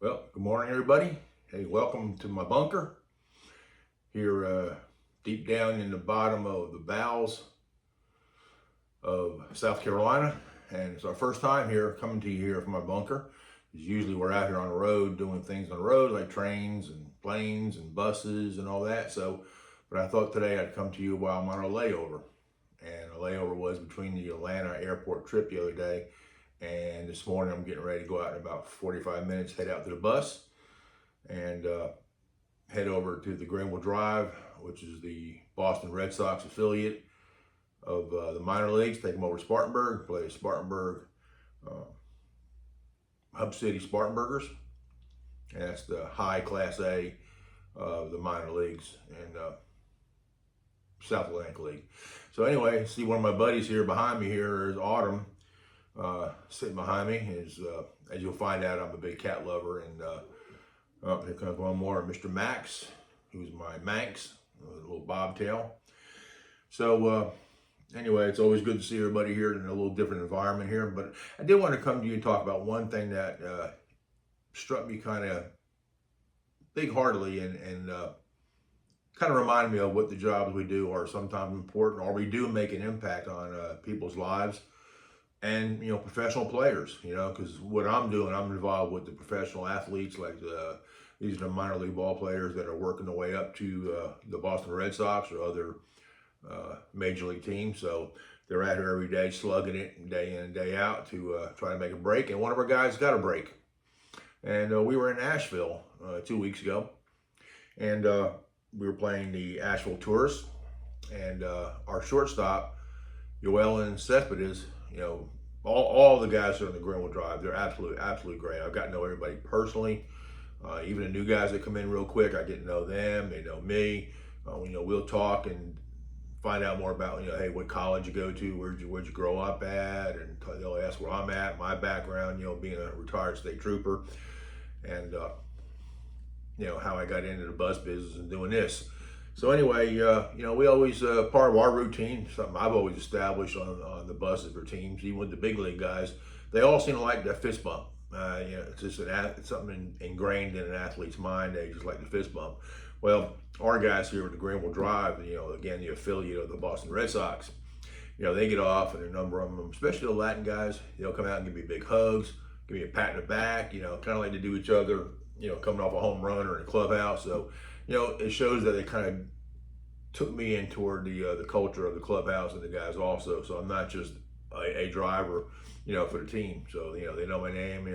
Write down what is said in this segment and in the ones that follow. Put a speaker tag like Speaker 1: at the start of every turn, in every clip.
Speaker 1: Well, good morning, everybody. Hey, welcome to my bunker here deep down in the bottom of the bowels of South Carolina. And it's our first time here coming to you here from my bunker. Usually we're out here on the road doing things on the road like trains and planes and buses and all that. But I thought today I'd come to you while I'm on a layover. And a layover was between the Atlanta airport trip the other day and this morning I'm getting ready to go out in about 45 minutes, head out to the bus and head over to the Greenville Drive, which is the Boston Red Sox affiliate of the minor leagues. Take them over to Spartanburg, play Spartanburg, Hub City Spartanburgers, and that's the high Class A of the minor leagues and South Atlantic League. So anyway, see one of my buddies here behind me here is Autumn, sitting behind me. As you'll find out, I'm a big cat lover, and here comes one more, Mr. Max, who's my Manx, a little bobtail. So anyway, it's always good to see everybody here in a little different environment here. But I did want to come to you and talk about one thing that struck me kind of big-heartedly and kind of reminded me of what the jobs we do are sometimes important, or we do make an impact on people's lives. And, professional players, because what I'm doing, I'm involved with the professional athletes, like these are the minor league ball players that are working their way up to the Boston Red Sox or other major league teams. So they're out here every day, slugging it day in and day out to try to make a break. And one of our guys got a break. And we were in Asheville 2 weeks ago, and we were playing the Asheville Tourists. And our shortstop, Yoellen Cespedes, all the guys that are on the Greenville Drive, they're absolutely great. I've got to know everybody personally. Even the new guys that come in real quick, I get to know them. They know me. We'll talk and find out more about, hey, what college you go to, where'd you grow up at, and they'll ask where I'm at, my background, being a retired state trooper, and how I got into the bus business and doing this. So anyway, we always, part of our routine, something I've always established on the buses for teams, even with the big league guys, they all seem to like that fist bump. It's just it's something ingrained in an athlete's mind. They just like the fist bump. Well, our guys here at the Greenville Drive, again, the affiliate of the Boston Red Sox, they get off, and a number of them, especially the Latin guys, they'll come out and give me big hugs, give me a pat in the back, kind of like to do each other, coming off a home run or in a clubhouse. So, it shows that they kind of took me in toward the culture of the clubhouse and the guys also. So I'm not just a driver, for the team. So, they know my name,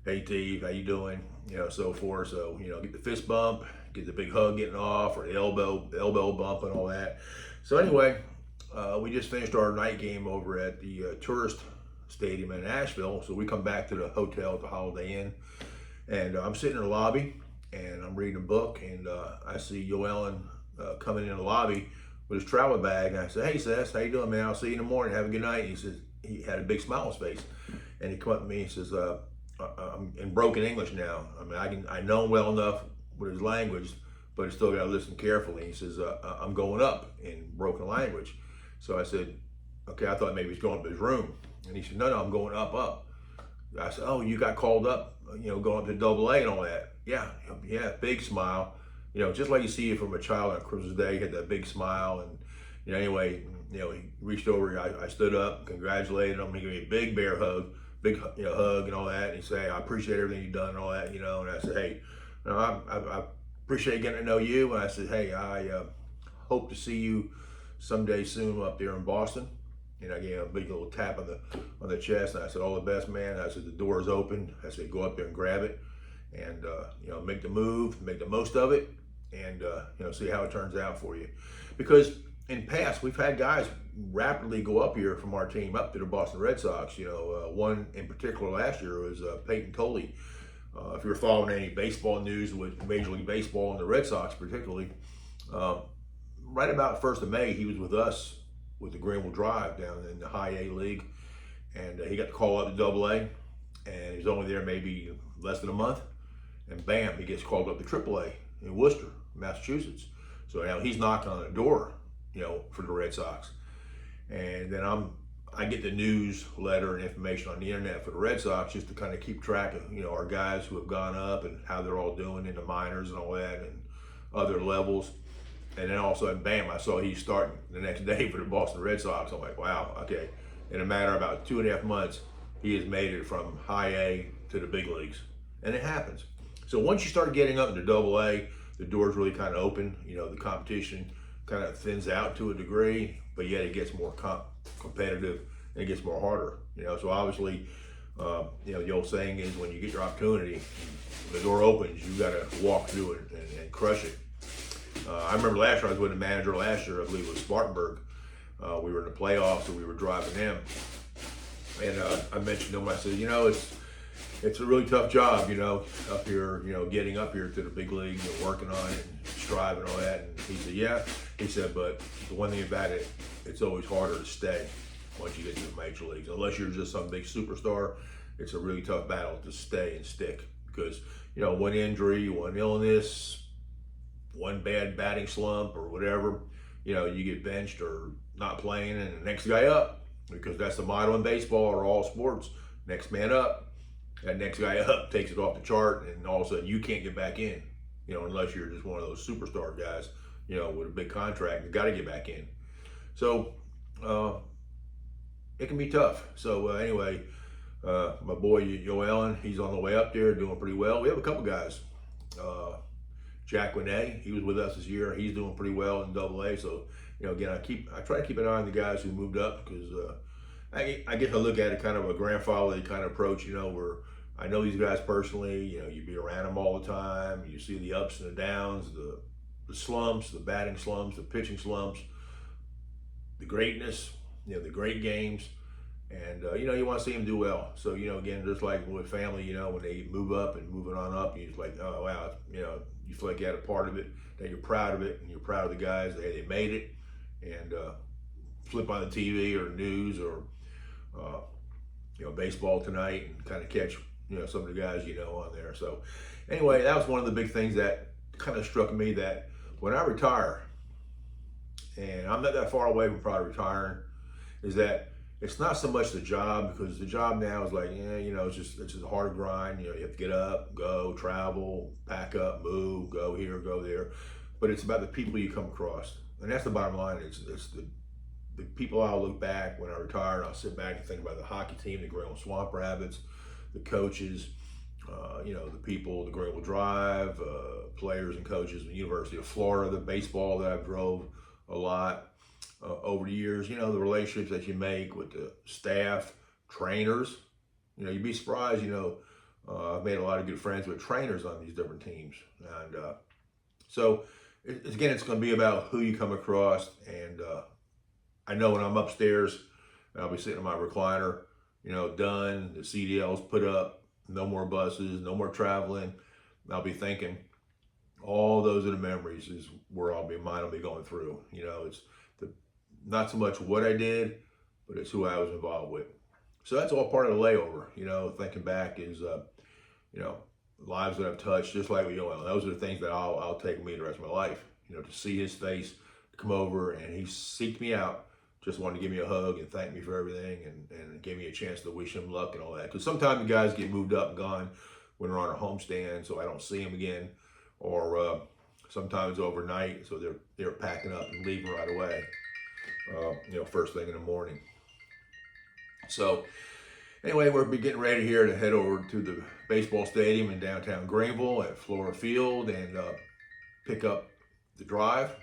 Speaker 1: hey Steve, how you doing? So forth. So, get the fist bump, get the big hug getting off, or the elbow bump and all that. So anyway, we just finished our night game over at the tourist stadium in Asheville. So we come back to the hotel at the Holiday Inn, and I'm sitting in the lobby, and I'm reading a book, and I see Yoellen coming in the lobby with his travel bag, and I said, "Hey, Seth, how you doing, man? I'll see you in the morning. Have a good night." He says, he had a big smile on his face, and he come up to me and says, "I'm in broken English now. I mean, I know him well enough with his language, but I still got to listen carefully." He says, "I'm going up," in broken language. So I said, "Okay, I thought maybe he's going up to his room," and he said, "No, I'm going up." I said, "Oh, you got called up, going up to AA and all that." Yeah, big smile. Just like you see it from a child on Christmas Day, he had that big smile. And, anyway, he reached over, I stood up, congratulated him. He gave me a big bear hug, hug and all that. And he said, "Hey, I appreciate everything you've done and all that, And I said, "Hey, I appreciate getting to know you." And I said, "Hey, I hope to see you someday soon up there in Boston." And I gave him a big little tap on the chest. And I said, "All the best, man." I said, "The door is open." I said, "Go up there and grab it. And, make the move, make the most of it, and, see how it turns out for you." Because in past, we've had guys rapidly go up here from our team up to the Boston Red Sox. One in particular last year was Peyton Coley. If you're following any baseball news with Major League Baseball and the Red Sox particularly, right about 1st of May, he was with us with the Greenville Drive down in the High A League. And he got the call up to AA, and he was only there maybe less than a month. And bam, he gets called up to AAA in Worcester, Massachusetts. So now he's knocking on the door, for the Red Sox. And then I'm I get the newsletter and information on the internet for the Red Sox just to kind of keep track of, our guys who have gone up and how they're all doing in the minors and all that and other levels. And then all of a sudden, bam, I saw he's starting the next day for the Boston Red Sox. I'm like, wow, okay. In a matter of about 2.5 months, he has made it from high A to the big leagues. And it happens. So once you start getting up into Double A, the doors really kind of open. The competition kind of thins out to a degree, but yet it gets more competitive and it gets more harder. So obviously, the old saying is when you get your opportunity, the door opens, you got to walk through it and crush it. I remember last year I was with a manager last year, I believe it was Spartanburg. We were in the playoffs, so we were driving them, and I mentioned to him, I said, it's a really tough job, up here, getting up here to the big leagues and working on it and striving and all that. And he said, yeah. He said, but the one thing about it, it's always harder to stay once you get to the major leagues. Unless you're just some big superstar, it's a really tough battle to stay and stick because, one injury, one illness, one bad batting slump or whatever, you get benched or not playing and the next guy up, because that's the motto in baseball or all sports, next man up. That next guy up takes it off the chart, and all of a sudden you can't get back in, unless you're just one of those superstar guys, with a big contract, you got to get back in. So it can be tough. So anyway, my boy Yoellen, he's on the way up there, doing pretty well. We have a couple guys. Jack Winay, he was with us this year. He's doing pretty well in Double A. So again, I try to keep an eye on the guys who moved up because I get to look at it kind of a grandfatherly kind of approach, where I know these guys personally, you be around them all the time. You see the ups and the downs, the slumps, the batting slumps, the pitching slumps, the greatness, the great games. And, you want to see them do well. So, again, just like with family, when they move up and moving on up, you're like, oh, wow, you feel like you had a part of it, that you're proud of it, and you're proud of the guys, that they made it. And flip on the TV or news or, baseball tonight and kind of catch, some of the guys, on there. So anyway, that was one of the big things that kind of struck me, that when I retire, and I'm not that far away from probably retiring, is that it's not so much the job, because the job now is like, it's just a hard grind. You have to get up, go, travel, pack up, move, go here, go there. But it's about the people you come across. And that's the bottom line. It's the people I'll look back when I retire, and I'll sit back and think about the hockey team, the Greenville Swamp Rabbits, the coaches, the people, the Greenville Drive, players and coaches, the University of Florida, the baseball that I've drove a lot over the years, the relationships that you make with the staff, trainers. You'd be surprised, I've made a lot of good friends with trainers on these different teams. And so, it's going to be about who you come across. And I know when I'm upstairs, I'll be sitting in my recliner, done, the CDL's put up, no more buses, no more traveling. I'll be thinking, all those are the memories is where mine will be going through. It's not so much what I did, but it's who I was involved with. So that's all part of the layover, thinking back is, lives that I've touched, just like with Yoel. Those are the things that I'll take with me the rest of my life. To see his face, come over, and he seeked me out, just wanted to give me a hug and thank me for everything, and gave me a chance to wish him luck and all that. Because sometimes the guys get moved up and gone when they're on a homestand, so I don't see him again, or sometimes overnight, so they're packing up and leaving right away. First thing in the morning. So anyway, we're getting ready here to head over to the baseball stadium in downtown Greenville at Flora Field and pick up the drive.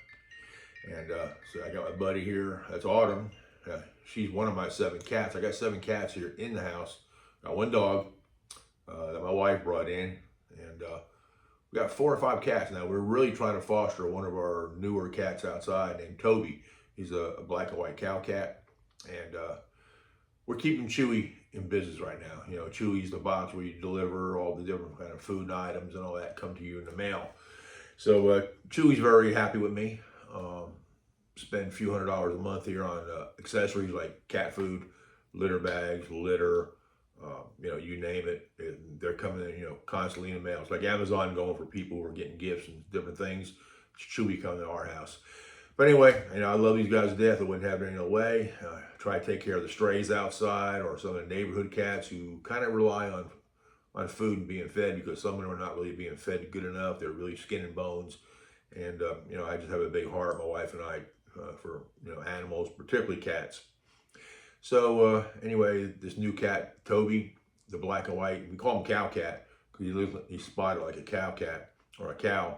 Speaker 1: And so I got my buddy here, that's Autumn. She's one of my 7 cats. I got 7 cats here in the house. Got 1 dog that my wife brought in. And we got 4 or 5 cats now. We're really trying to foster one of our newer cats outside named Toby. He's a black and white cow cat. And we're keeping Chewy in business right now. Chewy's the box where you deliver all the different kind of food items and all that come to you in the mail. So Chewy's very happy with me. Spend a few $100s a month here on accessories like cat food, litter bags, litter, you name it. They're coming in, constantly in the mail. It's like Amazon going for people who are getting gifts and different things. Chewy coming to our house. But anyway, I love these guys to death. I wouldn't have it any other way. Try to take care of the strays outside or some of the neighborhood cats who kind of rely on food and being fed, because some of them are not really being fed good enough. They're really skin and bones. And, I just have a big heart, my wife and I, for, animals, particularly cats. So anyway, this new cat, Toby, the black and white, we call him Cow Cat because he's spotted like a cow cat or a cow.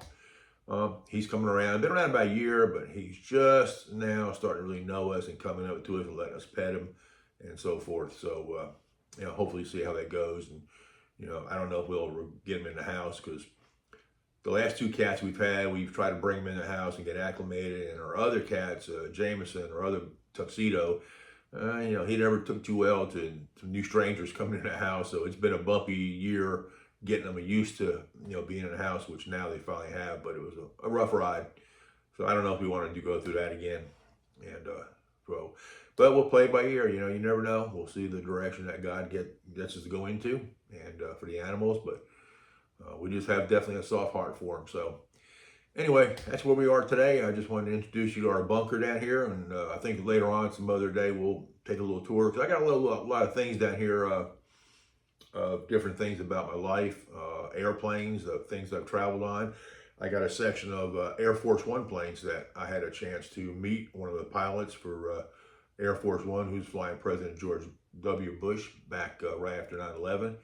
Speaker 1: He's coming around. Been around about a year, but he's just now starting to really know us and coming up to us and letting us pet him and so forth. So, hopefully see how that goes. And, I don't know if we'll get him in the house, because the last two cats we've had, we've tried to bring them in the house and get acclimated. And our other cats, Jameson, our other Tuxedo, he never took too well to new strangers coming in the house. So it's been a bumpy year getting them used to, being in the house, which now they finally have, but it was a rough ride. So I don't know if we wanted to go through that again. And but we'll play it by ear. You never know. We'll see the direction that God gets us to go into, and for the animals. But we just have definitely a soft heart for them. So anyway, that's where we are today. I just wanted to introduce you to our bunker down here, and I think later on, some other day, we'll take a little tour, because I got a lot of things down here, different things about my life, airplanes, things I've traveled on. I got a section of Air Force One planes that I had a chance to meet one of the pilots for Air Force One, who's flying President George W. Bush back right after 9/11.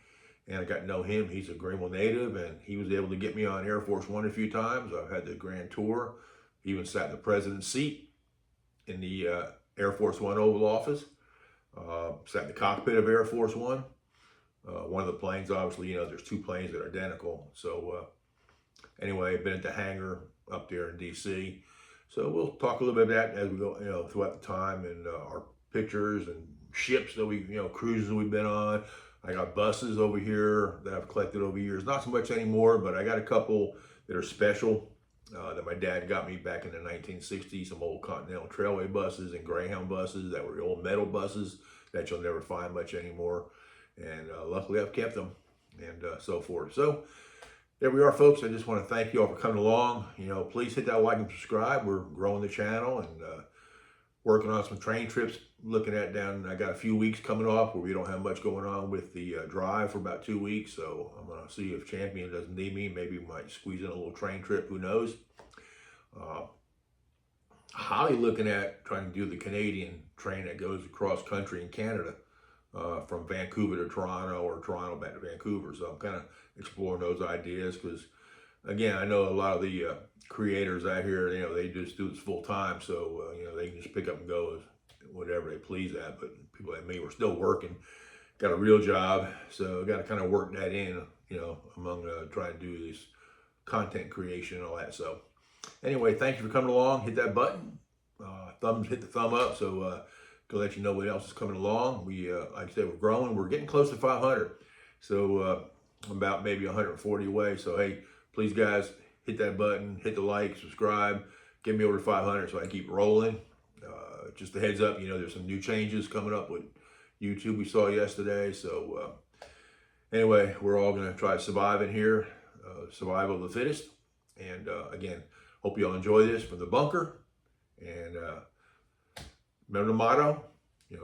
Speaker 1: And I got to know him. He's a Greenville native, and he was able to get me on Air Force One a few times. I've had the grand tour. Even sat in the president's seat in the Air Force One Oval Office. Sat in the cockpit of Air Force One. One of the planes, obviously, there's two planes that are identical. So anyway, I've been at the hangar up there in D.C. So we'll talk a little bit about that as we go, throughout the time, and our pictures and ships that we, cruises we've been on. I got buses over here that I've collected over years. Not so much anymore, but I got a couple that are special that my dad got me back in the 1960s. Some old Continental Trailway buses and Greyhound buses that were old metal buses that you'll never find much anymore. And luckily I've kept them, and so forth. So there we are, folks. I just want to thank you all for coming along. Please hit that like and subscribe. We're growing the channel and working on some train trips. I got a few weeks coming off where we don't have much going on with the drive for about 2 weeks. So I'm going to see if Champion doesn't need me. Maybe we might squeeze in a little train trip. Who knows? Highly looking at trying to do the Canadian train that goes across country in Canada. From Vancouver to Toronto, or Toronto back to Vancouver. So I'm kind of exploring those ideas, because again, I know a lot of the creators out here, they just do this full time. So, they can just pick up and go as whatever they please at. But people like me, we're still working, got a real job. So I got to kind of work that in, among trying to do this content creation and all that. So anyway, thank you for coming along. Hit that button, hit the thumb up. So, to let you know what else is coming along. We, like I said, we're growing. We're getting close to 500. So about maybe 140 away. So hey, please guys, hit that button, hit the like, subscribe, get me over to 500 so I can keep rolling. Just a heads up, there's some new changes coming up with YouTube we saw yesterday. So anyway, we're all going to try to survive in here, survival of the fittest. And again, hope you all enjoy this from the bunker. And remember the motto,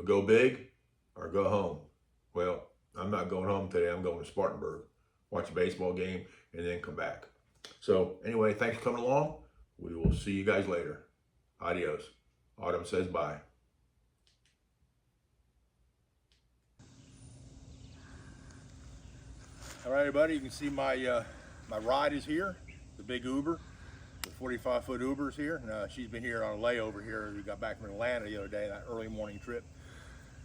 Speaker 1: go big or go home. Well, I'm not going home today. I'm going to Spartanburg, watch a baseball game, and then come back. So anyway, thanks for coming along. We will see you guys later. Adios. Autumn says bye. All right, everybody, you can see my my ride is here, the big Uber. The 45-foot Uber is here. She's been here on a layover here. We got back from Atlanta the other day, that early morning trip.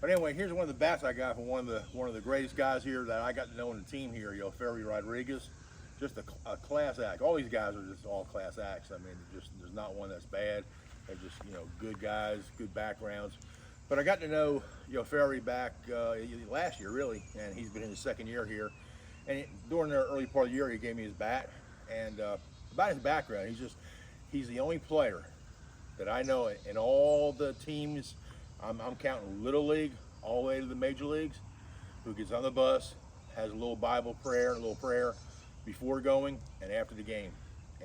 Speaker 1: But anyway, here's one of the bats I got from one of the greatest guys here that I got to know in the team here, Ferry Rodriguez. Just a class act. All these guys are just all class acts. I mean, there's not one that's bad. They're just good guys, good backgrounds. But I got to know Ferry back last year really, and he's been in his second year here. And during the early part of the year, he gave me his bat. And about his background, he's the only player that I know in all the teams. I'm counting Little League all the way to the major leagues, who gets on the bus, has a little Bible prayer, a little prayer before going and after the game,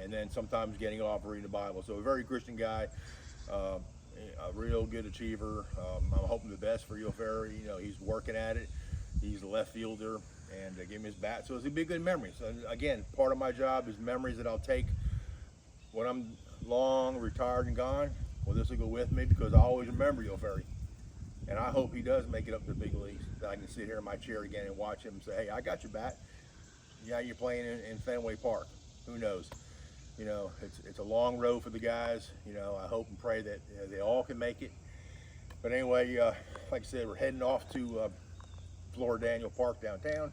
Speaker 1: and then sometimes getting off reading the Bible. So a very Christian guy. A real good achiever. I'm hoping the best for Ferry. You know, he's working at it. He's a left fielder, and give him his bat. So it's gonna be a good memory. So again, part of my job is memories that I'll take when I'm long retired and gone. Well, this will go with me because I always remember Ferry. And I hope he does make it up to the big leagues. That I can sit here in my chair again and watch him and say, hey, I got your bat. Yeah, you're playing in Fenway Park. Who knows? You know, it's a long road for the guys. You know, I hope and pray that they all can make it. But anyway, like I said, we're heading off to Florida Daniel Park downtown.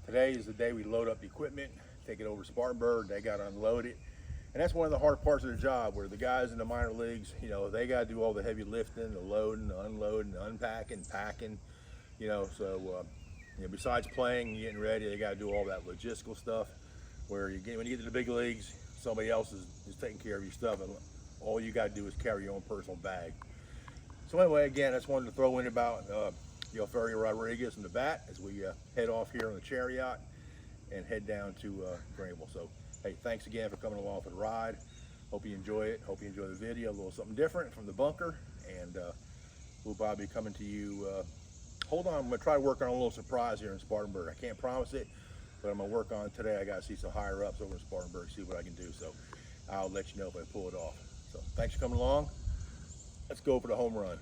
Speaker 1: Today is the day we load up the equipment, take it over to Spartanburg. They got to unload it. And that's one of the hard parts of the job, where the guys in the minor leagues, you know, they got to do all the heavy lifting, the loading, the unloading, the unpacking, packing, you know. So, you know, besides playing and getting ready, they got to do all that logistical stuff, where when you get to the big leagues, somebody else is taking care of your stuff, and all you got to do is carry your own personal bag. So anyway, again, I just wanted to throw in about Ferry Rodriguez and the bat as we head off here on the Chariot and head down to Greenville. So, hey, thanks again for coming along for the ride. Hope you enjoy it. Hope you enjoy the video. A little something different from the bunker. And we'll probably be coming to you. Hold on, I'm going to try to work on a little surprise here in Spartanburg. I can't promise it, but I'm going to work on it today. I got to see some higher ups over in Spartanburg, see what I can do. So I'll let you know if I pull it off. So thanks for coming along. Let's go for the home run.